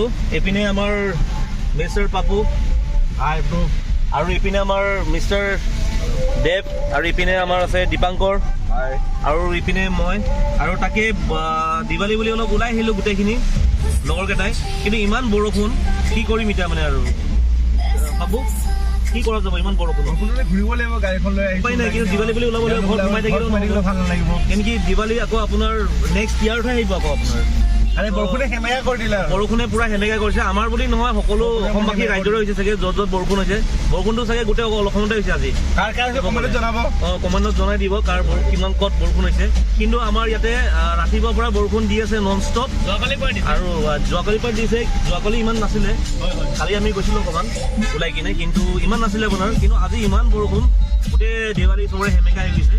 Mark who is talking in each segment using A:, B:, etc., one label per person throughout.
A: আছো এপিনে আমাৰ মিস্টাৰ পাপু
B: হাই ব্ৰো
A: আৰু এপিনে আমাৰ মিস্টাৰ দেৱ আৰু এপিনে আমাৰ আছে দীপাংকৰ
B: হাই
A: আৰু এপিনে মই আৰু তাকে দিৱালী বুলি অলপ ওলাই আহিলো গোটেইখিনি লগৰ কেইটাই কিন্তু ইমান বৰষুণ কি কৰিম এতিয়া মানে আৰু পাপু কি কৰা যাব ইমান বৰষুণ
B: ঘূৰিব লাগিব গাড়ীখন লৈ
A: উপায় নাই কিন্তু দিৱালী বুলি ওলাব লাগিব ঘৰত সোমাই থাকিলেও
B: ভাল নালাগিব
A: এনেকৈ দিৱালী আকৌ আপোনাৰ নেক্সট ইয়াৰতহে আহিব আকৌ আপোনাৰ
B: আৰে বৰষুণে সেমেকা কৰি দিলে
A: বৰষুণে পুৰা সেমেকা কৰিছে আমাৰ বুলি নহয় সকলো অসমবাসী ৰাজ্যৰে হৈছে চাগে য'ত য'ত বৰষুণ হৈছে বৰষুণটো চাগে গোটেই অসমতে হৈছে আজি
B: কাৰ কমেণ্টত জনাব
A: কমেণ্টত জনাই দিব কাৰ কিমান ক'ত বৰষুণ হৈছে কিন্তু আমাৰ ইয়াতে ৰাতিপুৱাৰ পৰা বৰষুণ দি আছে নন ষ্টপ আৰু যোৱাকালিৰ পৰা দিছে যোৱাকালি ইমান নাছিলে কালি আমি গৈছিলোঁ অকণমান ওলাই কিনে কিন্তু ইমান নাছিলে আপোনাৰ কিন্তু আজি ইমান বৰষুণ গোটেই দেৱালী চবৰে সেমেকা হৈ গৈছে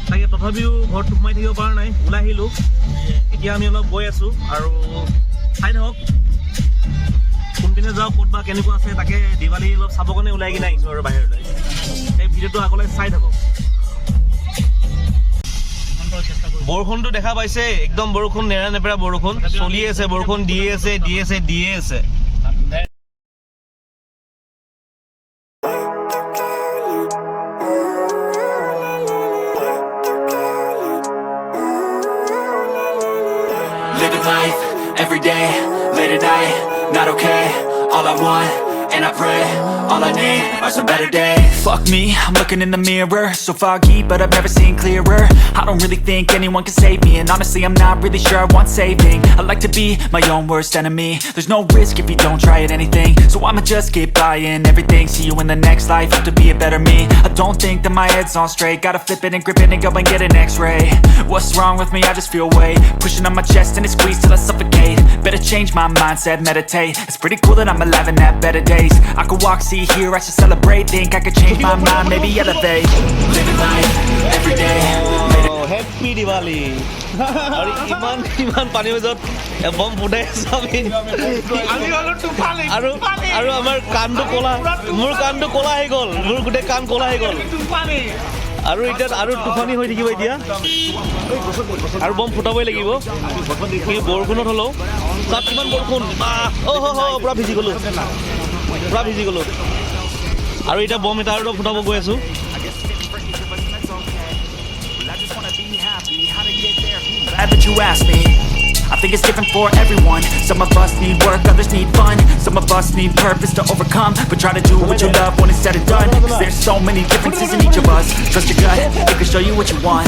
A: তাকে তথাপিও ঘৰত সোমাই থাকিব পৰা নাই ওলাই আহিলোঁ এতিয়া আমি অলপ গৈ আছোঁ আৰু চাই থাকক কোনপিনে যাওঁ ক'ত বা কেনেকুৱা আছে তাকে দিৱালী অলপ চাবৰ কাৰণে ওলাই কিনে আহিছোঁ আৰু বাহিৰলৈ এই ভিডিঅ'টো আগলৈ চাই থাকক বৰষুণটো দেখা পাইছে একদম বৰষুণ নেৰা নেপেৰা বৰষুণ চলি আছে বৰষুণ দিয়ে আছে
C: Living life, every day, late at night, not okay. All I want, and I pray, all I need are some better days. Fuck me, I'm looking in the mirror, so foggy, but I've never seen clearer. I don't really think anyone can save me, and honestly I'm not really sure I want saving. I like to be my own worst enemy. There's no risk if you don't try at anything, so I'ma just keep buying everything. See you in the next life, have to be a better me. I don't think that my head's on straight, gotta flip it and grip it and go and get an x-ray. What's wrong with me? I just feel weight pushing on my chest and it squeezes till I suffocate. Better change my mindset, meditate. It's pretty cool that I'm alive and have better days. I could walk, see, hear, I should celebrate. Think I could change my mind, maybe elevate. Living life, every day.
A: Happy Diwali! আৰু ইমান পানীৰ মাজত বম ফুটাই আছো আৰু আমাৰ কাণটো ক'লা মোৰ কাণটো ক'লা হৈ গ'ল মোৰ গোটেই কাণ ক'লা হৈ গ'ল আৰু এতিয়া আৰু টোফানি হৈ থাকিব এতিয়া আৰু বম ফুটাবই লাগিব বৰষুণত হ'লেও তাত কিমান বৰষুণ পুৰা ভিজি গ'লো আৰু এতিয়া বম এটা আৰু ফুটাব গৈ আছো
C: Glad that you asked me. I think it's different for everyone. Some of us need work, others need fun. Some of us need purpose to overcome, but try to do what you love when it's said and done. Cause there's so many differences in each of us. Trust your gut, it can show you what you want.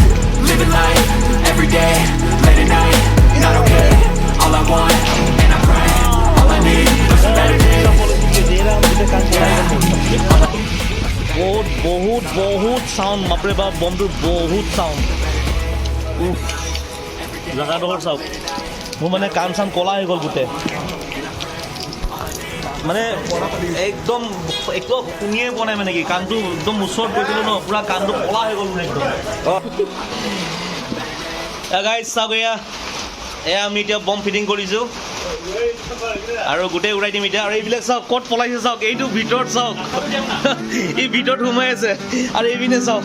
C: Living life, every day, late at night, not okay. All I want, and I pray, all I need are some better days.
A: বহুত sound বাপৰে বাপ বমটোৰ বহুত sound জেগাডোখৰ চাওক মোৰ মানে কাণ চান ক'লা হৈ গ'ল গোটেই মানে একদম শুনিয়ে পোৱা নাই মানে কি কাণটো একদম ওচৰত গৈছিলোঁ ন পুৰা কাণটো ক'লা হৈ গ'ল একদম গাইজ চাওক এয়া আমি এতিয়া বম ফিটিং কৰিছোঁ আৰু গোটেই উৰাই দিম এতিয়া আৰু এইবিলাক চাওক ক'ত পলাইছে চাওক এইটো ভিতৰত চাওক এই ভিতৰত সোমাই আছে আৰু এইপিনে চাওক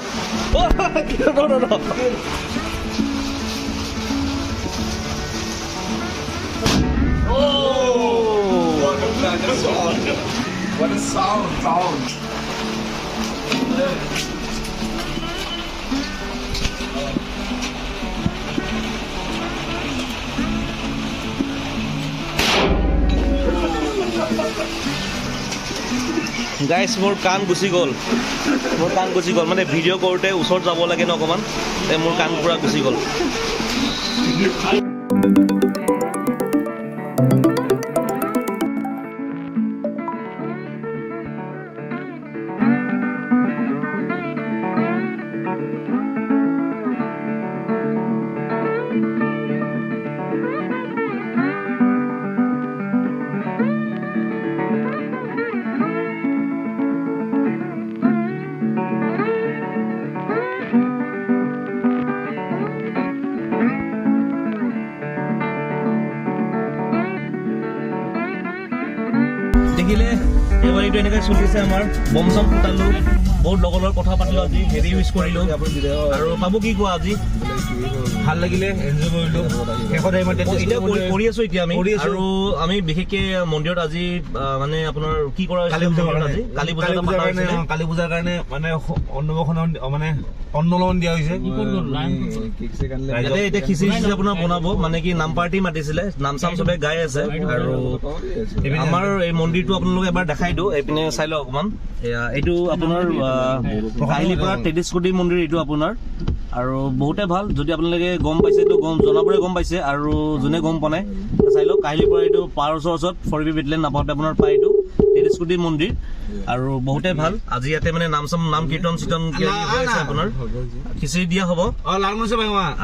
B: What a sound.
A: গাইজ মোৰ কাণ গুচি গ'ল মানে ভিডিঅ' কৰোঁতে ওচৰত যাব লাগে ন অকণমান মোৰ কাণ পুৰা গুচি গ'ল দেখিলে দেৱালীটো এনেকৈ চলিছে আমাৰ বম চম ফুটালোঁ বহুত লগৰ লগত কথা পাতিলোঁ আজি, হেৰি ইউজ কৰিলোঁ। আৰু পাব কি কোৱা আজি?
B: ভাল লাগিলে, এনজয় কৰিলোঁ। শেষত
A: এতিয়া কৰি আছোঁ এতিয়া আমি। আৰু আমি বিশেষকে মন্দিৰত আজি মানে আপোনাৰ কি কৰা হৈছিলে মন্দিৰত আজি? কালী পূজা
B: কালী পূজাৰ কাৰণে মানে অন্নলন দিয়া হৈছে।
A: এতিয়া খিচিৰি আপোনাৰ বনাব, মানে কি নাম পাৰ্টি মাতিছিলে, নাম চাম চবে গাই আছে। আৰু আমাৰ এই মন্দিৰটো আপোনালোকে এবাৰ দেখাই দিওঁ, এইপিনে চাই লওক অকমান। এইটো আপোনাৰ কাহিলীপাৰা তেত্ৰিশকোটি মন্দিৰ এইটো আপোনাৰ। আৰু বহুতে ভাল, যদি আপোনালোকে গম পাইছে এইটো জনাবোৰে গম পাইছে, আৰু যোনে গম পোৱা নাই চাই লওক। কাহিলীপাৰা এইটো পাৰৰ ওচৰত ফৰিবি বেটলেন নাপাওঁতে আপোনাৰ পায় এইটো তেত্ৰিশকোটি মন্দিৰ। আৰু বহুতে ভাল, আজি ইয়াতে মানে নাম কীৰ্তন চিৰ্তন হৈ আছে আপোনাৰ, খিচিৰি দিয়া হ'ব।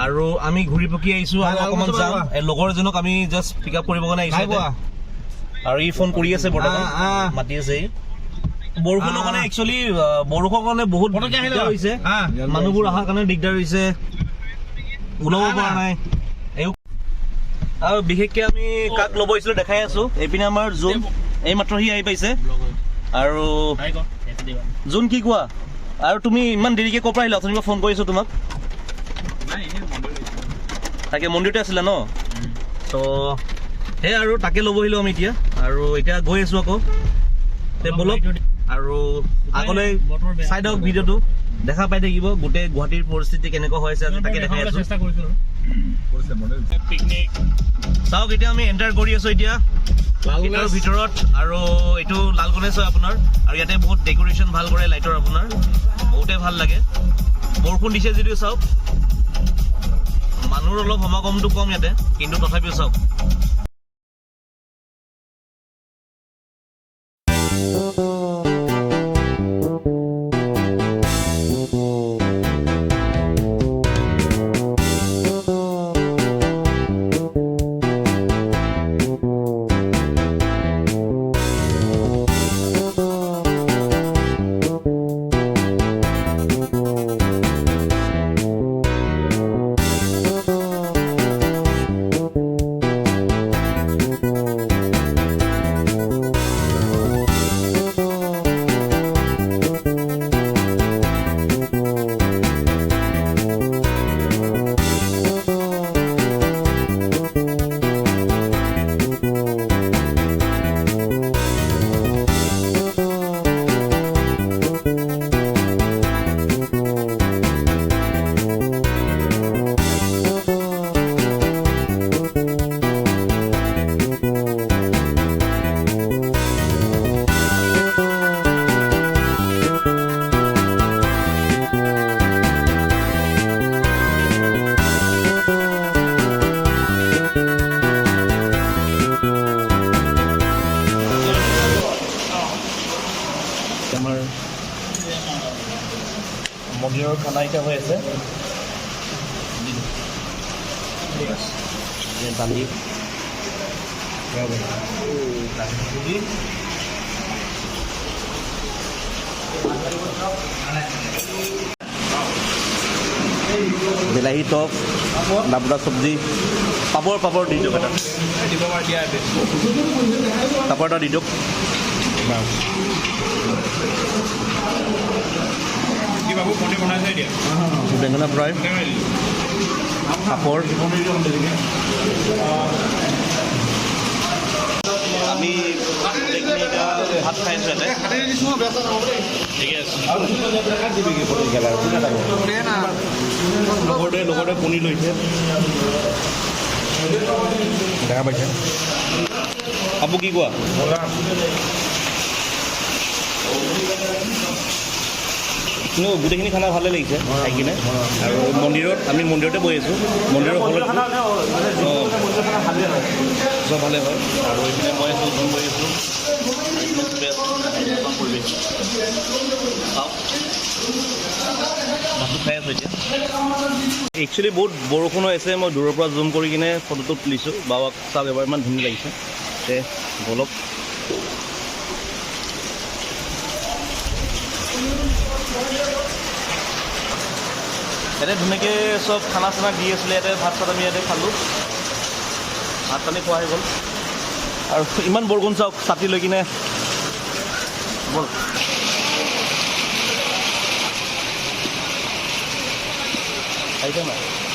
A: আৰু আমি ঘূৰি পকি আহিছো আৰু অকমান যাম। লগৰ এজনক আমি জাষ্ট পিক আপ কৰিব কাৰণে আহিছো। আৰু ই ফোন কৰি আছে বৰ্তমান, মাতি আছে। বৰষুণৰ কাৰণে একচুৱেলি বৰষুণৰ কাৰণে বহুত দিগদাৰ হৈছে, মানুহবোৰ অহাৰ কাৰণে দিগদাৰ হৈছে, ওলাব পৰা নাই। আৰু বিশেষকে আমি কাক ল'ব আহিছিলো দেখাই আছো। এইপিনে আমাৰ জোন এই মাত্ৰ সি আহি পাইছে। আৰু জোন কি কোৱা? আৰু তুমি ইমান দেৰিকে ক'ৰ পৰা আহিলা? অথনি মই ফোন কৰিছো তোমাক। তাকে মন্দিৰতে আছিলা ন? ত' সেই আৰু তাকে ল'ব আহিলো আমি এতিয়া। আৰু এতিয়া গৈ আছো আকৌ, বলক। আৰু আগলৈ চাই দিয়ক ভিডিঅ'টো, দেখা পাই থাকিব গোটেই গুৱাহাটীৰ পৰিস্থিতি কেনেকুৱা হৈ আছে আজি, তাকে দেখাই আছো। চাওক এতিয়া আমি এণ্টাৰ কৰি আছো এতিয়া ভিতৰত। আৰু এইটো লাল গণেশ হয় আপোনাৰ। আৰু ইয়াতে বহুত ডেক'ৰেশ্যন ভাল কৰে লাইটৰ আপোনাৰ, বহুতে ভাল লাগে। বৰষুণ দিছে যদিও চাওক, মানুহৰ অলপ সমাগমটো কম ইয়াতে, কিন্তু তথাপিও চাওক। মন্দিৰৰ খানা এতিয়া হৈ আছে। দালি বিলাহী টক, লাবৰা চব্জি, পাপৰ দি দিয়ক এটা, পাপৰ এটা দি দিয়ক। বেঙেনা ফ্ৰাই, পাপৰ। আমি ভাত খাই আছো ইয়াতে, ঠিকে আছে। লগৰটোৱে পনীৰ লৈছে, দেখা পাইছে। আপু কি কোৱা? কিন্তু গোটেইখিনি খানা ভালে লাগিছে খাই কিনে। আৰু আমি মন্দিৰতে বহি আছোঁ, মন্দিৰৰ হলত চব ভালে হয়। আৰু এইপিনে মই আছোঁ, ফোন কৰি আছোঁ, ভাতটো খাই আছোঁ এতিয়া। একচুৱেলি বহুত বৰষুণ হৈ আছে, মই দূৰৰ পৰা জুম কৰি কিনে ফটোটো তুলিছোঁ। বাবাক চাওক এবাৰ, ইমান ধুনীয়া লাগিছে। তে বলক। ইয়াতে ধুনীয়াকৈ চব খানা চানা দি আছিলে, ইয়াতে ভাত চাত আমি ইয়াতে খালোঁ, ভাত পানী খোৱা হৈ গ'ল। আৰু ইমান বৰষুণ চাওক, ছাতি লৈ কিনে বল। আহিছে নাই